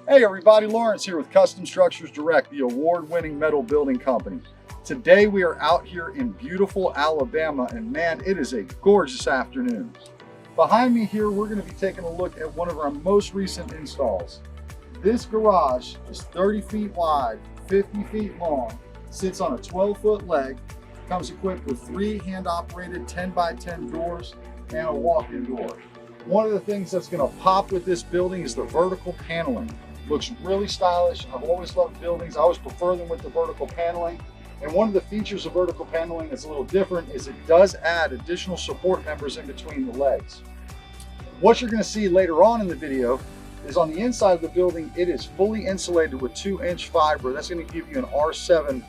Hey everybody, Lawrence here with Custom Structures Direct, the award-winning metal building company. Today we are out here in beautiful Alabama, and man, it is a gorgeous afternoon. Behind me here, we're going to be taking a look at one of our most recent installs. This garage is 30 feet wide, 50 feet long, sits on a 12-foot leg, comes equipped with 3 hand-operated 10x10 doors and a walk-in door. One of the things that's going to pop with this building is the vertical paneling. Looks really stylish. I've always loved buildings. I always prefer them with the vertical paneling. And one of the features of vertical paneling that's a little different is it does add additional support members in between the legs. What you're going to see later on in the video is on the inside of the building, it is fully insulated with 2-inch fiber. That's going to give you an R7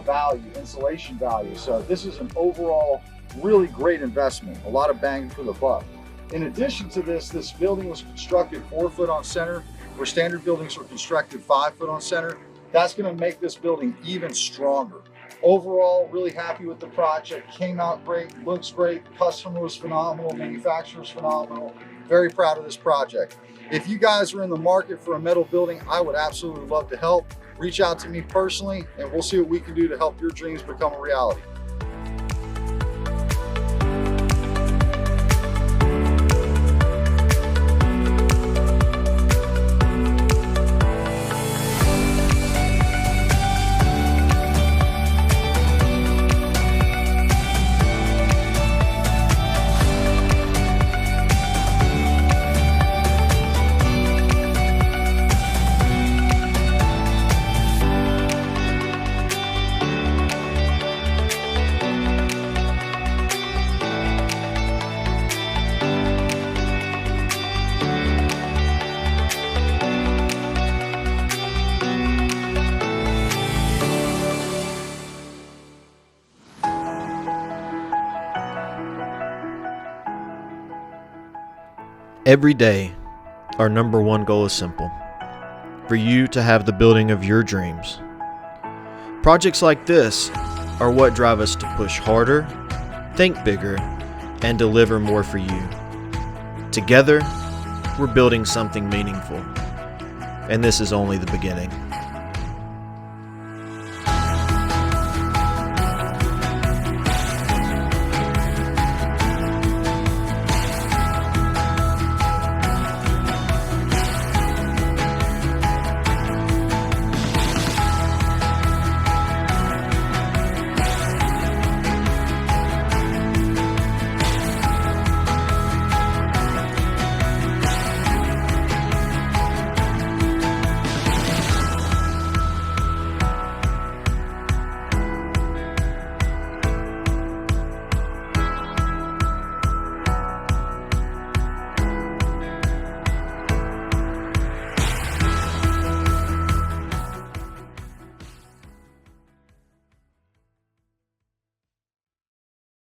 value, insulation value. So this is an overall really great investment. A lot of bang for the buck. In addition to this, this building was constructed 4 foot on center, where standard buildings are constructed 5 foot on center. That's going to make this building even stronger. Overall, really happy with the project. Came out great, looks great. Customer was phenomenal, manufacturer was phenomenal. Very proud of this project. If you guys are in the market for a metal building, I would absolutely love to help. Reach out to me personally, and we'll see what we can do to help your dreams become a reality. Every day, our number one goal is simple: for you to have the building of your dreams. Projects like this are what drive us to push harder, think bigger, and deliver more for you. Together, we're building something meaningful, and this is only the beginning.